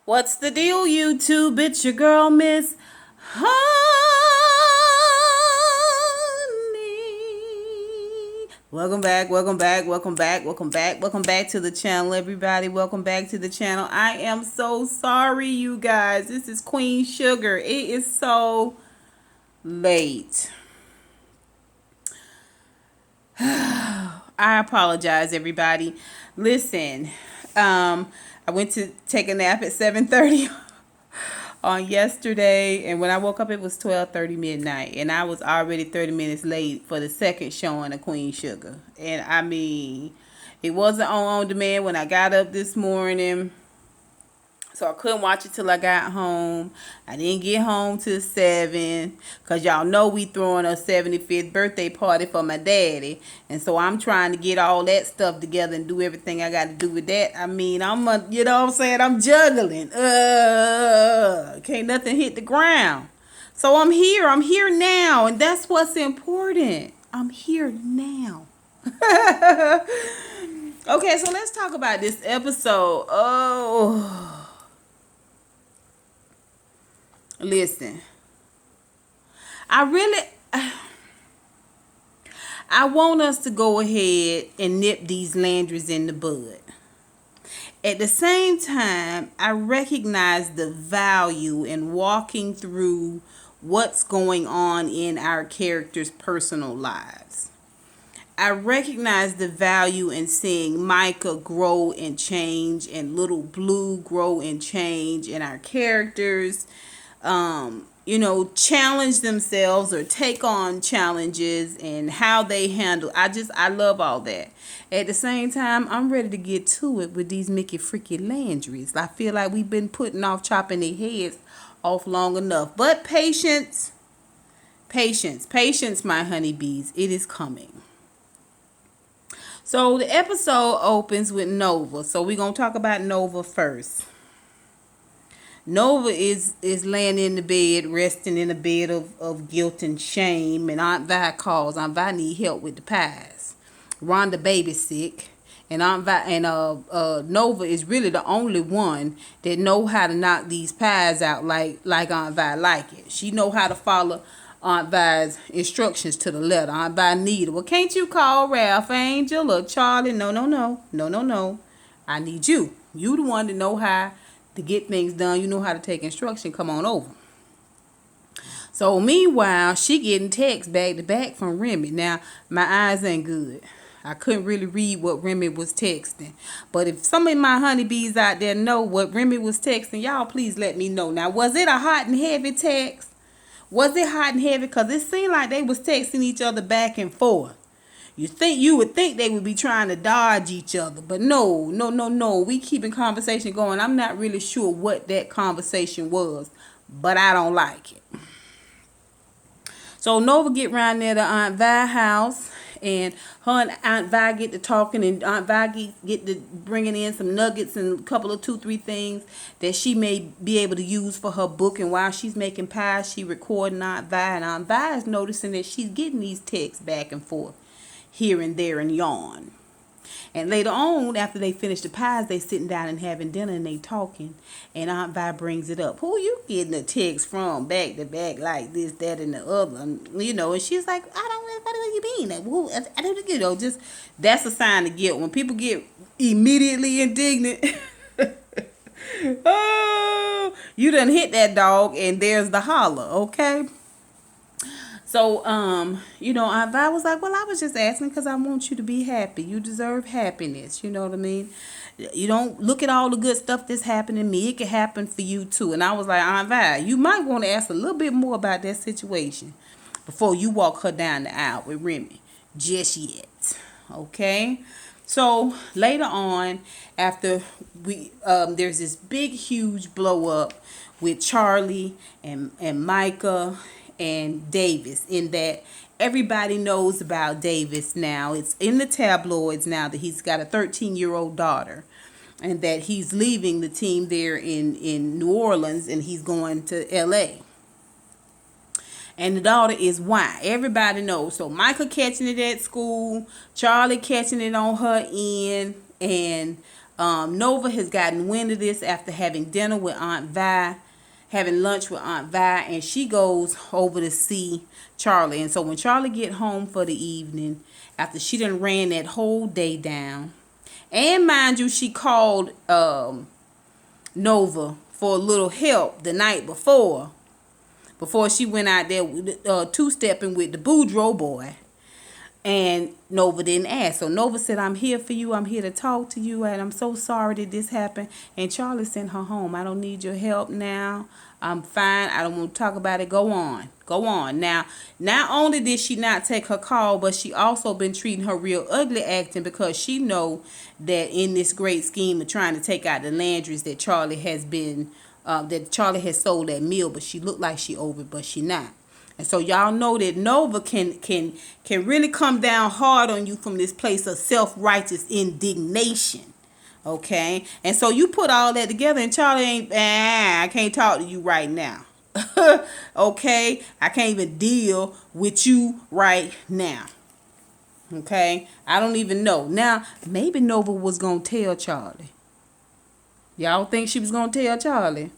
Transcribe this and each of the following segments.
What's the deal, YouTube? It's your girl, Miss Honey. Welcome back, welcome back, welcome back, welcome back, welcome back to the channel, everybody. Welcome back to the channel. I am so sorry, you guys. This is Queen Sugar. It is so late. I apologize, everybody. Listen, I went to take a nap at 7:30 on yesterday, and when I woke up, it was 12:30 midnight, and I was already 30 minutes late for the second showing of Queen Sugar. And I mean, it wasn't on demand when I got up this morning, so I couldn't watch it till I got home. I didn't get home till 7, because y'all know we throwing a 75th birthday party for my daddy. And so I'm trying to get all that stuff together and do everything I got to do with that. I mean, you know what I'm saying? I'm juggling. Can't nothing hit the ground. So I'm here now. And that's what's important. I'm here now. Okay, so let's talk about this episode. Listen, I want us to go ahead and nip these Landrys in the bud. At the same time, I recognize the value in walking through what's going on in our characters' personal lives. I recognize the value in seeing Micah grow and change, and little Blue grow and change, in our characters. Challenge themselves or take on challenges and how they handle. I love all that. At the same time, I'm ready to get to it with these Mickey freaky Landrys. I feel like we've been putting off chopping their heads off long enough. But patience, my honeybees. It is coming. So the episode opens with Nova. So we're going to talk about Nova first. Nova is laying in the bed, resting in a bed of guilt and shame, and Aunt Vi calls. Aunt Vi need help with the pies. Rhonda baby's sick, and Aunt Vi and Nova is really the only one that know how to knock these pies out like Aunt Vi like it. She know how to follow Aunt Vi's instructions to the letter. Aunt Vi need it. Well, can't you call Ralph, Angel, or Charley? No. I need you. You the one to know how to get things done. You know how to take instruction. Come on over. So meanwhile, she getting texts back to back from Remy. Now my eyes ain't good. I couldn't really read what Remy was texting. But if some of my honeybees out there know what Remy was texting, y'all please let me know. Now, was it a hot and heavy text? Was it hot and heavy? Because it seemed like they was texting each other back and forth. You would think they would be trying to dodge each other, but no. We keeping conversation going. I'm not really sure what that conversation was, but I don't like it. So Nova get around there to Aunt Vi house, and her and Aunt Vi get to talking, and Aunt Vi get to bringing in some nuggets and a couple of 2-3 things that she may be able to use for her book. And while she's making pies, she recording Aunt Vi, and Aunt Vi is noticing that she's getting these texts back and forth here and there and yawn. And later on, after they finish the pies, they sitting down and having dinner, and they talking, and Aunt Vi brings it up. Who you getting a text from back to back like this, that, and the other? And she's like, I don't know what you mean. I don't, just that's a sign of guilt. When people get immediately indignant, oh, you done hit that dog, and there's the holler, okay? So, Aunt Vi was like, well, I was just asking because I want you to be happy. You deserve happiness. You know what I mean? You don't look at all the good stuff that's happening to me. It could happen for you, too. And I was like, Aunt Vi, you might want to ask a little bit more about that situation before you walk her down the aisle with Remy. Just yet. Okay? So, later on, after there's this big, huge blow up with Charley and Micah and Davis, in that everybody knows about Davis now. It's in the tabloids now that he's got a 13-year-old daughter, and that he's leaving the team there in New Orleans, and he's going to LA. And the daughter is why. Everybody knows. So Micah catching it at school, Charley catching it on her end, and Nova has gotten wind of this after having dinner with Aunt Vi, having lunch with Aunt Vi, and she goes over to see Charley. And so when Charley get home for the evening, after she done ran that whole day down, and mind you, she called Nova for a little help the night before she went out there two-stepping with the Boudreaux boy. And Nova didn't ask. So Nova said, I'm here for you. I'm here to talk to you. And I'm so sorry that this happened. And Charley sent her home. I don't need your help now. I'm fine. I don't want to talk about it. Go on. Go on. Now, not only did she not take her call, but she also been treating her real ugly acting, because she know that in this great scheme of trying to take out the Landrys that Charley has been, that Charley has sold that meal, but she looked like she over it, but she not. And so y'all know that Nova can really come down hard on you from this place of self-righteous indignation. Okay? And so you put all that together, and Charley ain't, I can't talk to you right now. Okay? I can't even deal with you right now. Okay? I don't even know. Now, maybe Nova was going to tell Charley. Y'all think she was going to tell Charley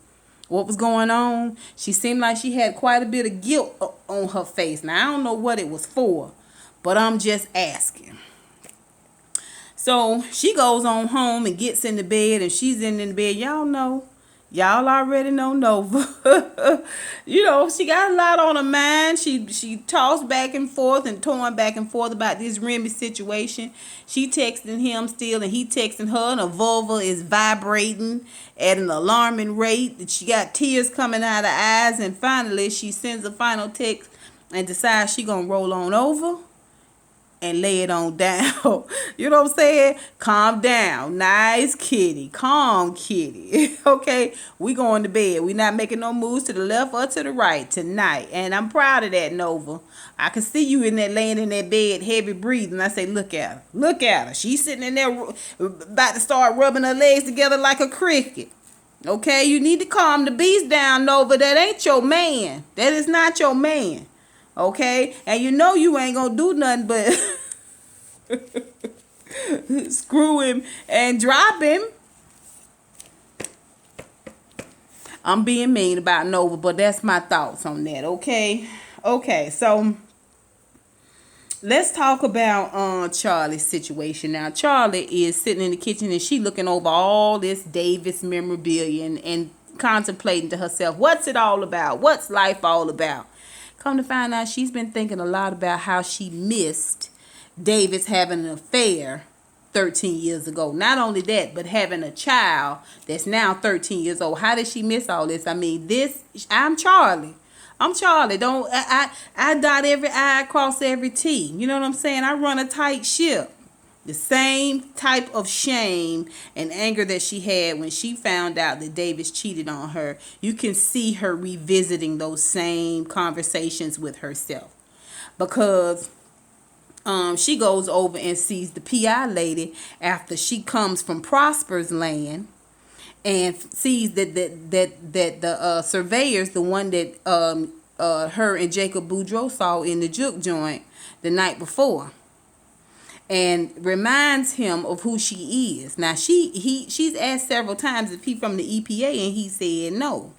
what was going on? She seemed like she had quite a bit of guilt on her face. Now, I don't know what it was for, but I'm just asking. So she goes on home and gets in the bed, and she's in the bed. Y'all already know Nova. You know, she got a lot on her mind. She tossed back and forth and torn back and forth about this Remy situation. She texting him still, and he texting her, and her vulva is vibrating at an alarming rate. She got tears coming out of her eyes, and finally she sends a final text and decides she gonna roll on over and lay it on down. You know what I'm saying? Calm down. Nice kitty. Calm kitty. Okay? We going to bed. We not making no moves to the left or to the right tonight. And I'm proud of that, Nova. I can see you in there laying in that bed, heavy breathing. I say, look at her. Look at her. She's sitting in there about to start rubbing her legs together like a cricket. Okay? You need to calm the beast down, Nova. That ain't your man. That is not your man. Okay? And you know you ain't gonna do nothing but screw him and drop him. I'm being mean about Nova, but that's my thoughts on that. Okay? Okay, so let's talk about Charley's situation. Now, Charley is sitting in the kitchen, and she looking over all this Davis memorabilia and contemplating to herself, what's it all about? What's life all about? Come to find out, she's been thinking a lot about how she missed Davis having an affair 13 years ago. Not only that, but having a child that's now 13 years old. How did she miss all this? I mean, I'm Charley. I'm Charley. I dot every I, cross every T. You know what I'm saying? I run a tight ship. The same type of shame and anger that she had when she found out that Davis cheated on her, you can see her revisiting those same conversations with herself. Because she goes over and sees the PI lady after she comes from Prosper's land, and sees that the surveyors, the one that her and Jacob Boudreaux saw in the juke joint the night before, and reminds him of who she is. Now, she's asked several times if he from the EPA, and he said no.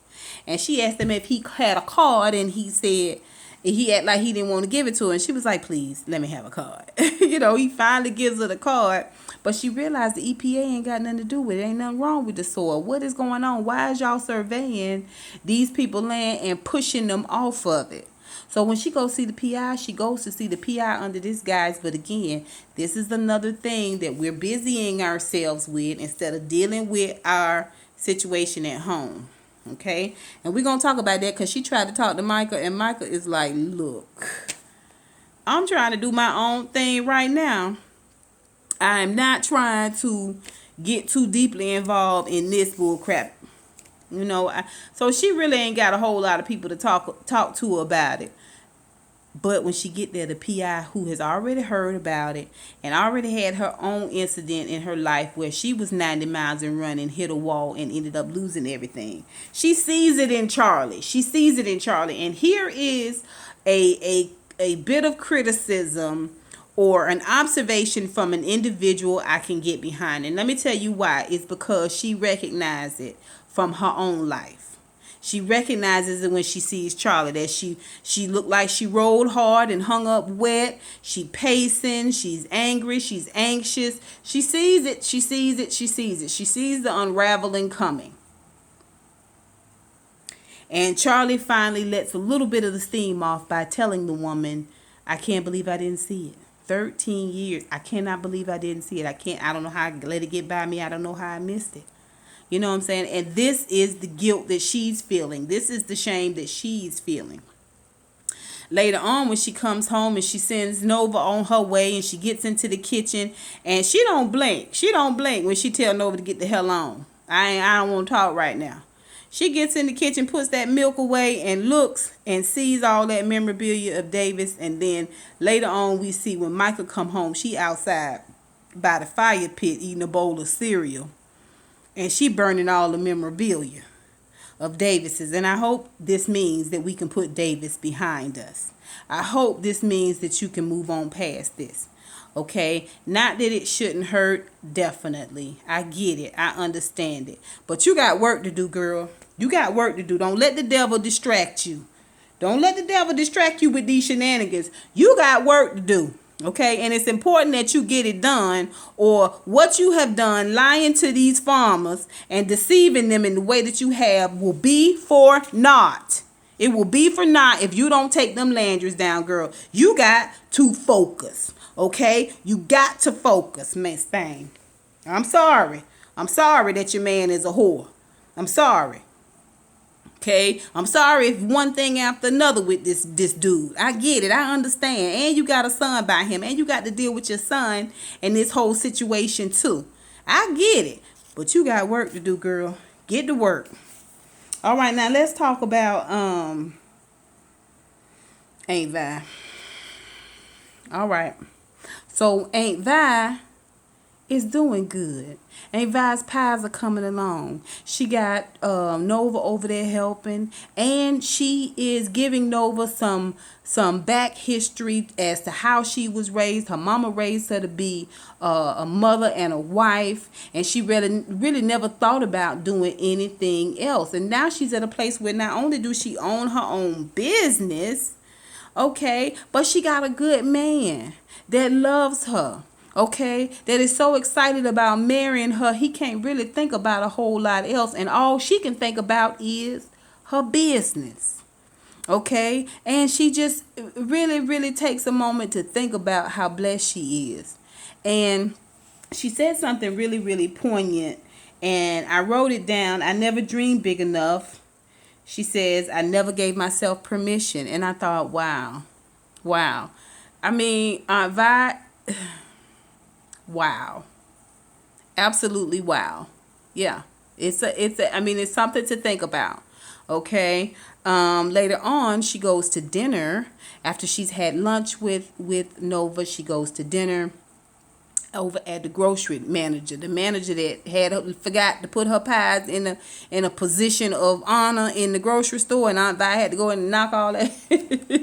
And she asked him if he had a card, and he said, he acted like he didn't want to give it to her. And she was like, please, let me have a card. You know, he finally gives her the card. But she realized the EPA ain't got nothing to do with it. Ain't nothing wrong with the soil. What is going on? Why is y'all surveying these people land and pushing them off of it? So when she goes see the PI, she goes to see the PI under this guise. But again, this is another thing that we're busying ourselves with instead of dealing with our situation at home. Okay? And we're going to talk about that because she tried to talk to Micah. And Micah is like, look, I'm trying to do my own thing right now. I am not trying to get too deeply involved in this bull crap. You know, so she really ain't got a whole lot of people to talk to about it. But when she get there, the PI who has already heard about it and already had her own incident in her life where she was 90 miles and running, hit a wall, and ended up losing everything. She sees it in Charley. She sees it in Charley. And here is a bit of criticism or an observation from an individual I can get behind. And let me tell you why. It's because she recognized it from her own life. She recognizes it when she sees Charley, that she looked like she rolled hard and hung up wet. She pacing, she's angry, she's anxious. She sees it, she sees it, she sees it. She sees the unraveling coming. And Charley finally lets a little bit of the steam off by telling the woman, I can't believe I didn't see it. 13 years. I cannot believe I didn't see it. I don't know how I let it get by me. I don't know how I missed it. You know what I'm saying? And this is the guilt that she's feeling. This is the shame that she's feeling. Later on, when she comes home and she sends Nova on her way and she gets into the kitchen and she don't blink. She don't blink when she tell Nova to get the hell on. I don't want to talk right now. She gets in the kitchen, puts that milk away, and looks and sees all that memorabilia of Davis. And then later on, we see when Micah come home, she outside by the fire pit eating a bowl of cereal. And she burning all the memorabilia of Davis's. And I hope this means that we can put Davis behind us. I hope this means that you can move on past this. Okay, not that it shouldn't hurt. Definitely, I get it, I understand it, but you got work to do, girl. You got work to do. Don't let the devil distract you. Don't let the devil distract you with these shenanigans. You got work to do. Okay, and it's important that you get it done, or what you have done lying to these farmers and deceiving them in the way that you have will be for naught. It will be for naught if you don't take them landers down, girl. You got to focus. Okay, you got to focus, Miss Thing. I'm sorry. I'm sorry that your man is a whore. I'm sorry. Okay, I'm sorry if one thing after another with this dude. I get it. I understand. And you got a son by him. And you got to deal with your son and this whole situation too. I get it. But you got work to do, girl. Get to work. All right, now let's talk about Aunt Vi. All right. So Aunt Vi is doing good. Aunt Vi's pies are coming along. She got Nova over there helping, and she is giving Nova some back history as to how she was raised. Her mama raised her to be a mother and a wife, and she really never thought about doing anything else. And now she's at a place where not only do she own her own business, okay, but she got a good man that loves her. Okay, that is so excited about marrying her, he can't really think about a whole lot else, and all she can think about is her business. Okay, and she just really takes a moment to think about how blessed she is. And she said something really poignant, and I wrote it down. I never dreamed big enough. She says, I never gave myself permission. And I thought, wow. I mean, Aunt Vi, wow. Absolutely wow. Yeah. It's something to think about. Okay. Later on, she goes to dinner. After she's had lunch with Nova, she goes to dinner over at the grocery manager. The manager that forgot to put her pies in a position of honor in the grocery store, and Aunt Vi had to go in and knock all that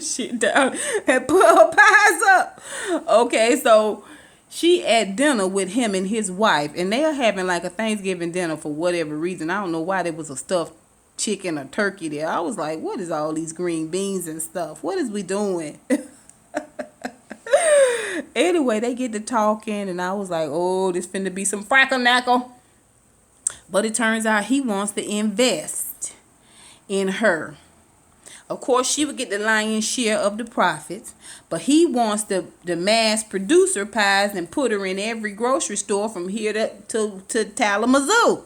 shit down and put her pies up. Okay, so she at dinner with him and his wife, and they are having like a Thanksgiving dinner for whatever reason. I don't know why there was a stuffed chicken or turkey there. I was like, what is all these green beans and stuff? What is we doing? Anyway, they get to talking, and I was like, oh, this finna be some frackle-knackle. But it turns out he wants to invest in her. Of course, she would get the lion's share of the profits, but he wants the mass producer pies and put her in every grocery store from here to Kalamazoo.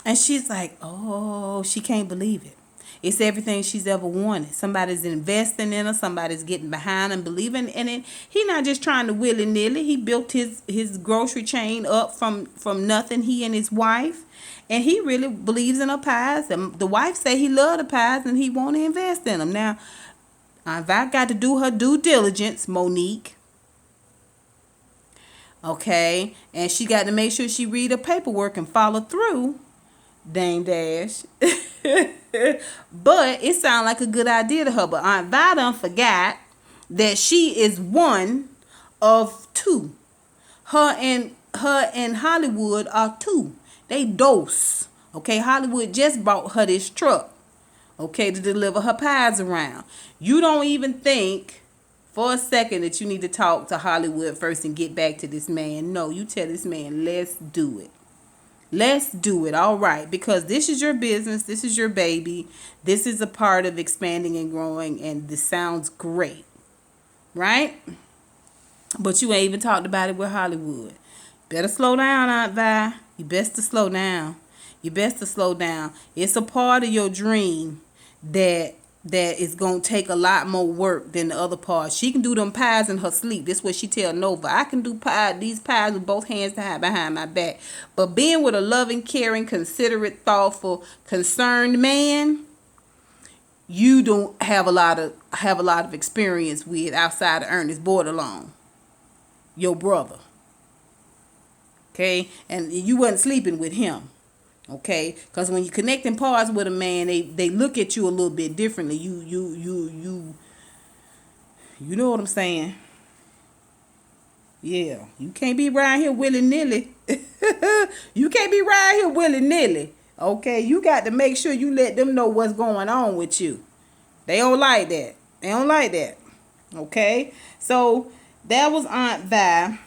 And she's like, oh, she can't believe it. It's everything she's ever wanted. Somebody's investing in her. Somebody's getting behind and believing in it. He not just trying to willy-nilly. He built his grocery chain up from nothing, he and his wife. And he really believes in her pies. And the wife say he love the pies and he want to invest in them. Now, Aunt Vi got to do her due diligence, Monique. Okay? And she got to make sure she read her paperwork and follow through. Dame Dash. But it sounded like a good idea to her. But Aunt Vi done forgot that she is one of two. Her and Hollywood are two. They dose. Okay, Hollywood just bought her this truck. Okay, to deliver her pies around. You don't even think for a second that you need to talk to Hollywood first and get back to this man. No, you tell this man, let's do it. Let's do it. All right. Because this is your business. This is your baby. This is a part of expanding and growing. And this sounds great. Right? But you ain't even talked about it with Hollywood. Better slow down, Aunt Vi. You best to slow down. You best to slow down. It's a part of your dream that is going to take a lot more work than the other part. She can do them pies in her sleep. This is what she tell Nova. I can do these pies with both hands behind my back. But being with a loving, caring, considerate, thoughtful, concerned man, you don't have a lot of experience with outside of Ernest Bordelon, your brother. Okay? And you wasn't sleeping with him. Okay, because when you're connecting parts with a man, they look at you a little bit differently. You know what I'm saying? Yeah, you can't be around here willy-nilly. You can't be around here willy-nilly. Okay, you got to make sure you let them know what's going on with you. They don't like that. They don't like that. Okay, so that was Aunt Vi.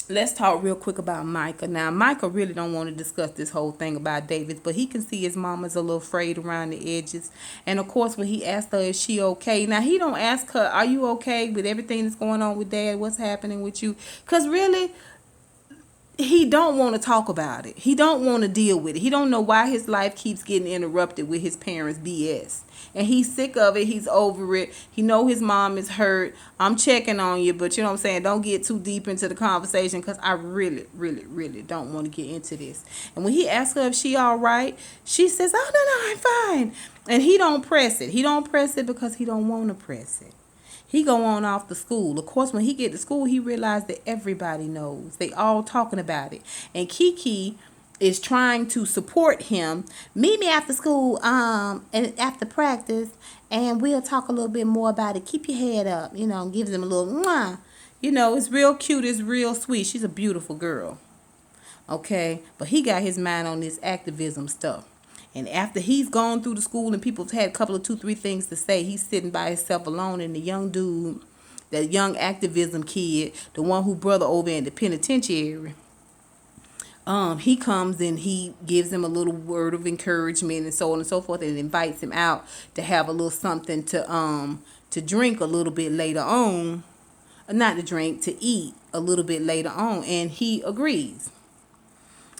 Let's talk real quick about Micah. Now, Micah really don't want to discuss this whole thing about Davis, but he can see his mama's a little frayed around the edges. And, of course, when he asked her, is she okay? Now, he don't ask her, are you okay with everything that's going on with Dad? What's happening with you? Because, really, he don't want to talk about it. He don't want to deal with it. He don't know why his life keeps getting interrupted with his parents' BS. And he's sick of it. He's over it. He know his mom is hurt. I'm checking on you, but you know what I'm saying? Don't get too deep into the conversation because I really, really, really don't want to get into this. And when he asks her if she all right, she says, oh, no, I'm fine. And he don't press it. He don't press it because he don't want to press it. He go on off to school. Of course, when he get to school, he realized that everybody knows. They all talking about it. And Kiki is trying to support him. Meet me after school, and after practice, and we'll talk a little bit more about it. Keep your head up, gives him a little mwah. It's real cute, it's real sweet. She's a beautiful girl. Okay, but he got his mind on this activism stuff. And after he's gone through the school and people have had a couple of 2-3 things to say, he's sitting by himself alone, and the young dude, that young activism kid, the one who brother over in the penitentiary, he comes and he gives him a little word of encouragement and so on and so forth, and invites him out to have a little something to drink a little bit later on. Not to drink, to eat a little bit later on, and he agrees.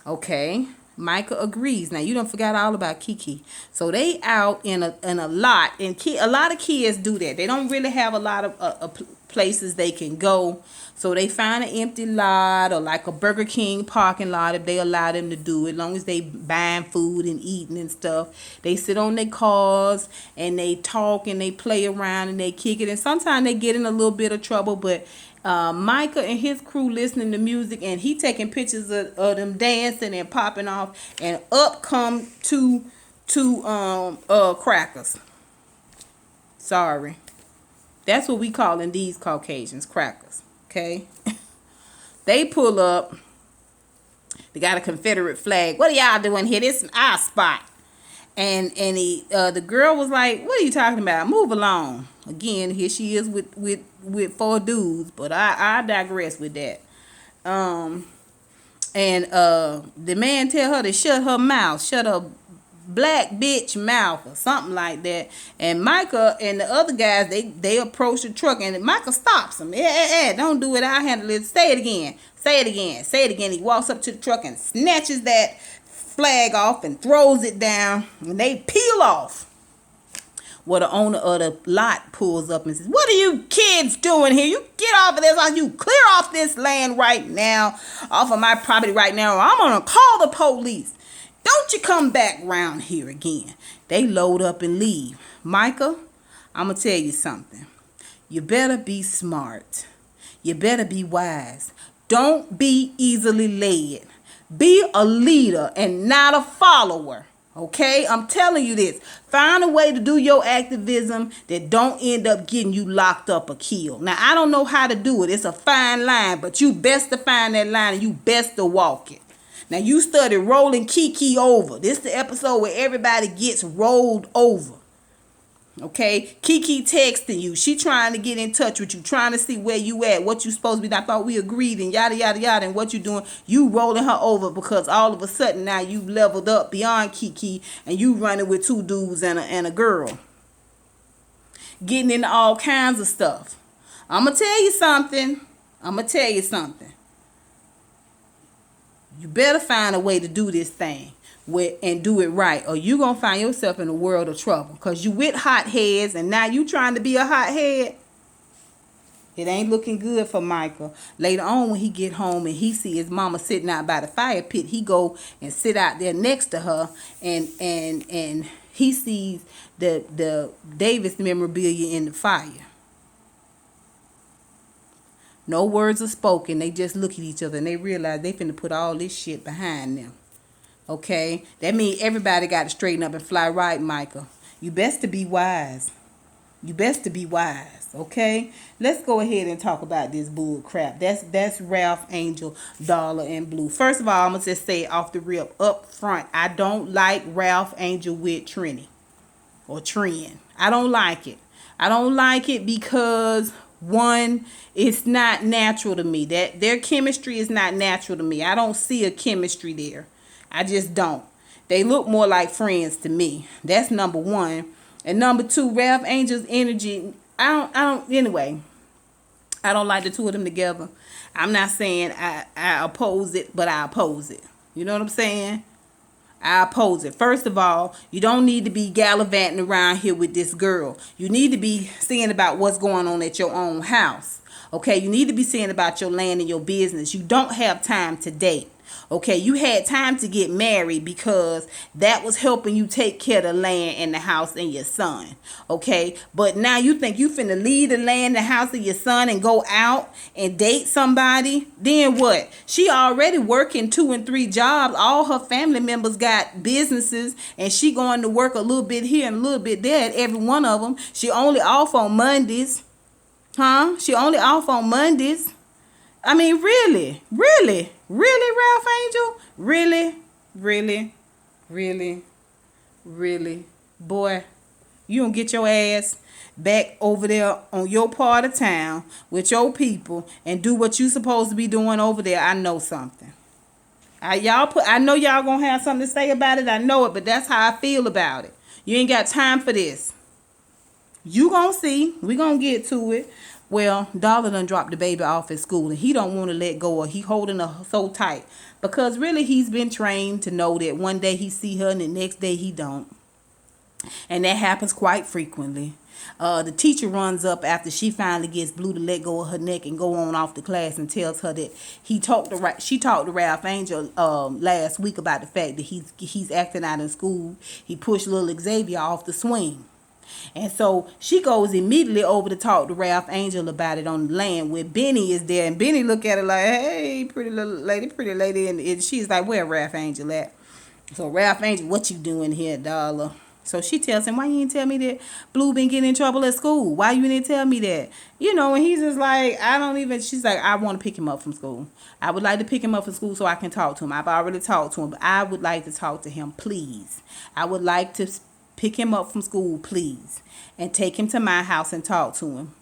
Okay, Micah agrees. Now you don't forget all about Kiki. So they out in a lot, and a lot of kids do that. They don't really have a lot of places they can go. So they find an empty lot or like a Burger King parking lot if they allow them to do it. As long as they buying food and eating and stuff. They sit on their cars and they talk and they play around and they kick it. And sometimes they get in a little bit of trouble. But Micah and his crew listening to music, and he taking pictures of them dancing and popping off. And up come two crackers. Sorry. That's what we calling these Caucasians, crackers. Okay, they pull up. They got a Confederate flag. What are y'all doing here? This is our spot. And the girl was like, "What are you talking about? Move along." Again, here she is with 4 dudes. But I digress with that. The man tell her to shut her mouth, shut her black bitch mouth or something like that. And Micah and the other guys, they approach the truck, and Micah stops him. Don't do it. I'll handle it. Say it again. Say it again. Say it again. He walks up to the truck and snatches that flag off and throws it down, and they peel off. Well, the owner of the lot pulls up and says, "What are you kids doing here? You get off of this. You clear off this land right now, off of my property right now, or I'm going to call the police. Don't you come back round here again." They load up and leave. Micah, I'm going to tell you something. You better be smart. You better be wise. Don't be easily led. Be a leader and not a follower. Okay, I'm telling you this. Find a way to do your activism that don't end up getting you locked up or killed. Now, I don't know how to do it. It's a fine line, but you best to find that line and you best to walk it. Now, you started rolling Kiki over. This is the episode where everybody gets rolled over. Okay, Kiki texting you. She trying to get in touch with you, trying to see where you at, what you supposed to be. I thought we agreed and yada yada yada. And what you doing? You rolling her over because all of a sudden now you leveled up beyond Kiki and you running with two dudes and a girl, getting into all kinds of stuff. I'ma tell you something. You better find a way to do this thing and do it right, or you gonna find yourself in a world of trouble because you with hot heads and now you trying to be a hot head. It ain't looking good for Micah. Later on, when he get home and he see his mama sitting out by the fire pit, he go and sit out there next to her, and he sees the Davis memorabilia in the fire. No words are spoken. They just look at each other and they realize they finna put all this shit behind them. Okay, that means everybody got to straighten up and fly right, Micah. You best to be wise. Okay, let's go ahead and talk about this bull crap. That's Ralph, Angel, Darla, and Blue. First of all, I'm gonna just say it off the rip up front. I don't like Ralph, Angel with Trini or Trin. I don't like it. I don't like it because one, it's not natural to me. That their chemistry is not natural to me. I don't see a chemistry there. I just don't. They look more like friends to me. That's number one. And number two, Ralph Angel's energy. I don't like the two of them together. I'm not saying I oppose it, but I oppose it. You know what I'm saying? I oppose it. First of all, you don't need to be gallivanting around here with this girl. You need to be seeing about what's going on at your own house. Okay, you need to be seeing about your land and your business. You don't have time to date. Okay, you had time to get married because that was helping you take care of the land and the house and your son. Okay, but now you think you finna leave the land, the house of your son and go out and date somebody? Then what? She already working 2 and 3 jobs. All her family members got businesses and she going to work a little bit here and a little bit there at every one of them. She only off on Mondays. She only off on Mondays. I mean, really, Ralph Angel? Really? Boy, you don't get your ass back over there on your part of town with your people and do what you supposed to be doing over there. I know something. I know y'all gonna have something to say about it. I know it, but that's how I feel about it. You ain't got time for this. You gonna see. We gonna get to it. Well, Darla done dropped the baby off at school and he don't want to let go, or he holding her so tight because really he's been trained to know that one day he see her and the next day he don't. And that happens quite frequently. The teacher runs up after she finally gets Blue to let go of her neck and go on off to class and tells her that she talked to Ralph Angel last week about the fact that he's acting out in school. He pushed little Xavier off the swing. And so she goes immediately over to talk to Ralph Angel about it on the land where Benny is there. And Benny look at her like, hey, pretty lady. And she's like, where Ralph Angel at? So Ralph Angel, what you doing here, Darla? So she tells him, why you didn't tell me that Blue been getting in trouble at school? Why you didn't tell me that? You know, and he's just like, she's like, I want to pick him up from school. I would like to pick him up from school so I can talk to him. I've already talked to him, but I would like to talk to him, please. I would like to pick him up from school, please, and take him to my house and talk to him.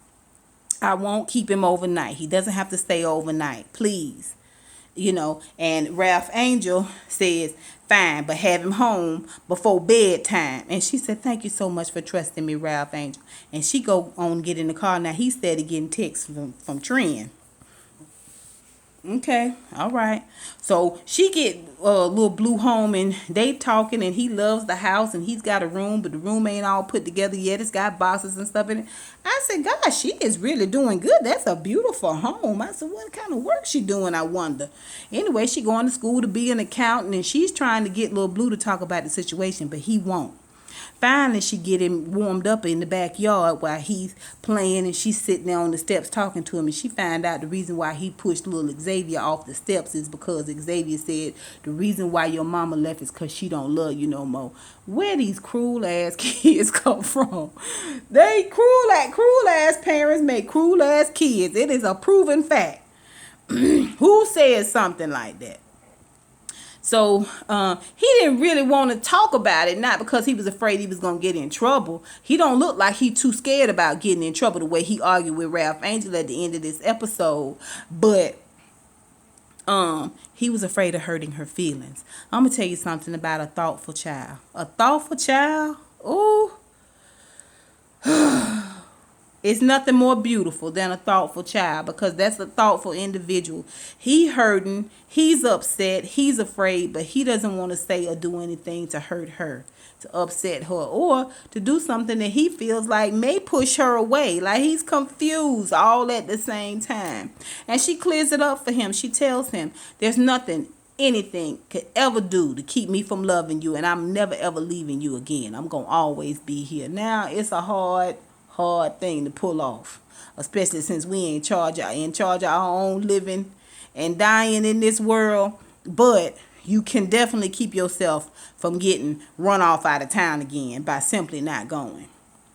I won't keep him overnight. He doesn't have to stay overnight, please. You know, and Ralph Angel says, fine, but have him home before bedtime. And she said, thank you so much for trusting me, Ralph Angel. And she go on get in the car. Now he started getting texts from Trin. Okay, all right. So she get little Blue home and they talking and he loves the house and he's got a room, but the room ain't all put together yet. It's got boxes and stuff in it. I said, gosh, she is really doing good. That's a beautiful home. I said, what kind of work she doing, I wonder. Anyway, she going to school to be an accountant and she's trying to get little Blue to talk about the situation, but he won't. Finally, she get him warmed up in the backyard while he's playing, and she's sitting there on the steps talking to him. And she find out the reason why he pushed little Xavier off the steps is because Xavier said the reason why your mama left is because she don't love you no more. Where these cruel ass kids come from? They cruel ass parents make cruel ass kids. It is a proven fact. Who says something like that? So he didn't really want to talk about it, not because he was afraid he was going to get in trouble. He don't look like he too scared about getting in trouble the way he argued with Ralph Angel at the end of this episode. But he was afraid of hurting her feelings. I'm going to tell you something about a thoughtful child. A thoughtful child, ooh. It's nothing more beautiful than a thoughtful child, because that's a thoughtful individual. He hurting, he's upset, he's afraid, but he doesn't want to say or do anything to hurt her, to upset her, or to do something that he feels like may push her away. Like he's confused all at the same time. And she clears it up for him. She tells him there's nothing anything could ever do to keep me from loving you, and I'm never ever leaving you again. I'm going to always be here. Now, it's a hard thing to pull off, especially since we in charge of our own living and dying in this world. But you can definitely keep yourself from getting run off out of town again by simply not going.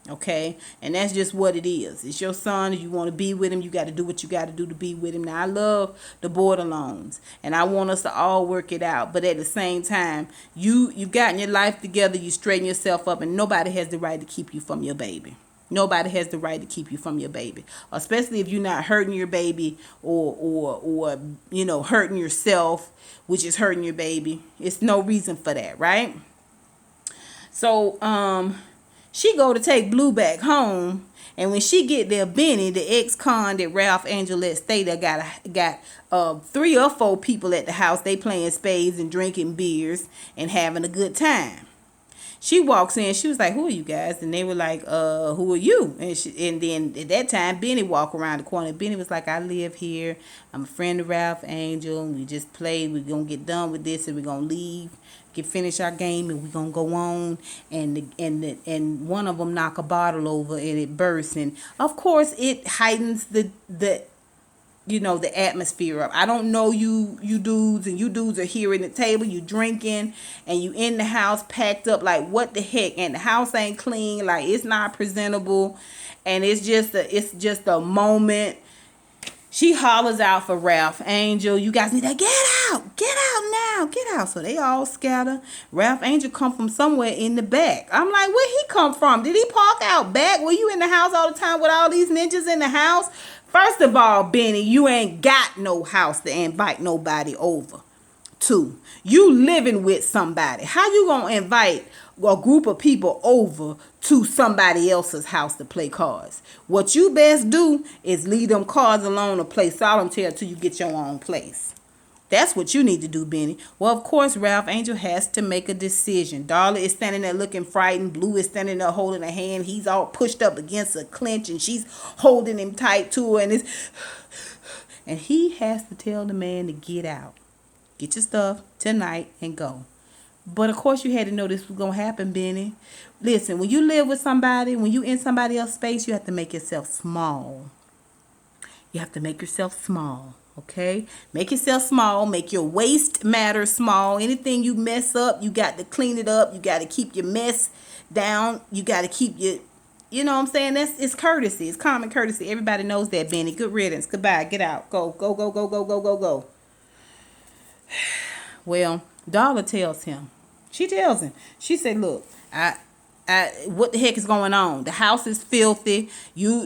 Okay, and that's just what it is. It's your son. If you want to be with him, you got to do what you got to do to be with him. Now, I love the borderlones, and I want us to all work it out. But at the same time, you've gotten your life together. You straighten yourself up, and nobody has the right to keep you from your baby. Nobody has the right to keep you from your baby, especially if you're not hurting your baby or hurting yourself, which is hurting your baby. It's no reason for that, right? So she go to take Blue back home, and when she get there, Benny, the ex-con that Ralph Angel let stay there, got 3 or 4 people at the house. They playing spades and drinking beers and having a good time. She walks in. She was like, "Who are you guys?" And they were like, "Who are you?" And then at that time, Benny walked around the corner. Benny was like, "I live here. I'm a friend of Ralph Angel. We just played. We're gonna get done with this, and we're gonna leave, finish our game, and we're gonna go on." And one of them knock a bottle over, and it bursts. And of course, it heightens the atmosphere up. I don't know you dudes, and you dudes are here in the table, you drinking, and you in the house packed up like what the heck, and the house ain't clean, like it's not presentable, and it's just a moment. She hollers out for Ralph Angel, "You guys need to get out now, get out." So they all scatter. Ralph Angel come from somewhere in the back. I'm like, where he come from? Did he park out back? Were you in the house all the time with all these ninjas in the house? First of all, Benny, you ain't got no house to invite nobody over to. You living with somebody. How you gonna invite a group of people over to somebody else's house to play cards? What you best do is leave them cards alone or play solitaire till you get your own place. That's what you need to do, Benny. Well, of course, Ralph Angel has to make a decision. Darla is standing there looking frightened. Blue is standing there holding her hand. He's all pushed up against a clinch, and she's holding him tight to her. And he has to tell the man to get out. Get your stuff tonight and go. But, of course, you had to know this was going to happen, Benny. Listen, when you live with somebody, when you in somebody else's space, you have to make yourself small. You have to make yourself small. Okay, make yourself small. Make your waste matter small. Anything you mess up, you got to clean it up. You got to keep your mess down. You got to keep your, you know what I'm saying? It's courtesy. It's common courtesy. Everybody knows that, Benny. Good riddance. Goodbye. Get out. Go. Well, Darla tells him. She tells him. She said, "Look, what the heck is going on? The house is filthy. You're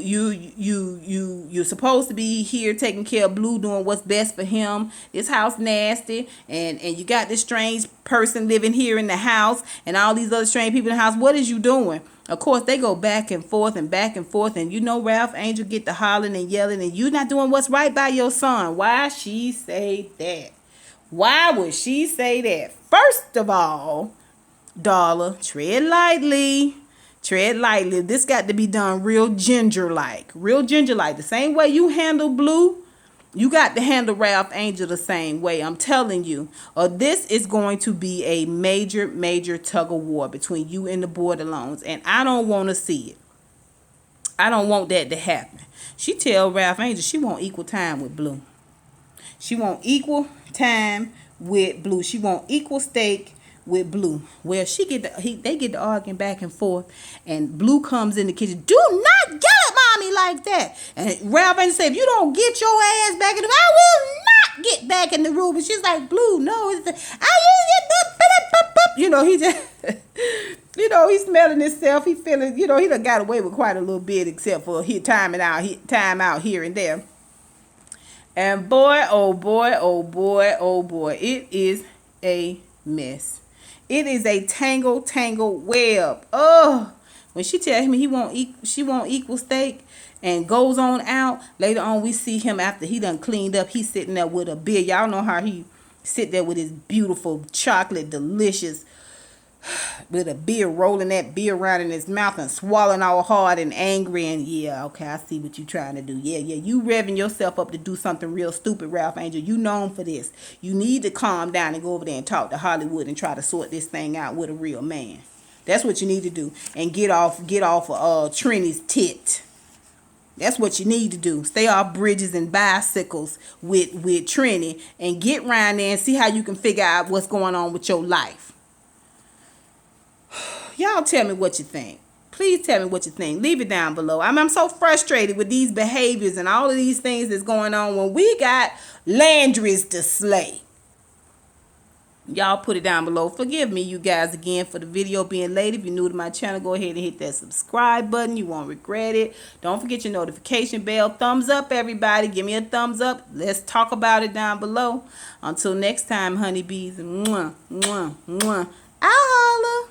supposed to be here taking care of Blue, doing what's best for him. This house nasty, and you got this strange person living here in the house, and all these other strange people in the house. What is you doing?" Of course, they go back and forth, and Ralph Angel get to hollering and yelling, and you not doing what's right by your son. Why she say that? Why would she say that? First of all, Darla, tread lightly. This got to be done real ginger-like. The same way you handle Blue, You got to handle Ralph Angel the same way. I'm telling you. This is going to be a major, major tug of war between you and the Borderlones. And I don't want to see it. I don't want that to happen. She tell Ralph Angel she want equal time with Blue. She want equal time with Blue. She want equal stake with Blue. Well, they get to arguing back and forth, and Blue comes in the kitchen. Do not yell at mommy like that. And Ralph Angel said, if you don't get your ass back in the room, I will not get back in the room. And she's like, Blue, no, it's he just he's smelling himself. He feeling, he done got away with quite a little bit, except for time out here and there. And boy, oh boy, oh boy, oh boy, it is a mess. It is a tangled web. Oh, when she tells me she want equal stake and goes on out. Later on, we see him after he done cleaned up. He's sitting there with a beer. Y'all know how he sit there with his beautiful chocolate, delicious, with a beer, rolling that beer around in his mouth and swallowing all hard and angry. And yeah, okay, I see what you trying to do. Yeah, you revving yourself up to do something real stupid, Ralph Angel. You known for this. You need to calm down and go over there and talk to Hollywood and try to sort this thing out with a real man. That's what you need to do. And get off of Trini's tit. That's what you need to do. Stay off bridges and bicycles with Trini and get around there and see how you can figure out what's going on with your life. Y'all tell me what you think. Please tell me what you think. Leave it down below. I'm so frustrated with these behaviors and all of these things that's going on when we got Landry's to slay. Y'all put it down below. Forgive me, you guys, again, for the video being late. If you're new to my channel, go ahead and hit that subscribe button. You won't regret it. Don't forget your notification bell. Thumbs up, everybody. Give me a thumbs up. Let's talk about it down below. Until next time, honeybees. Mwah, mwah, mwah. I'll holla.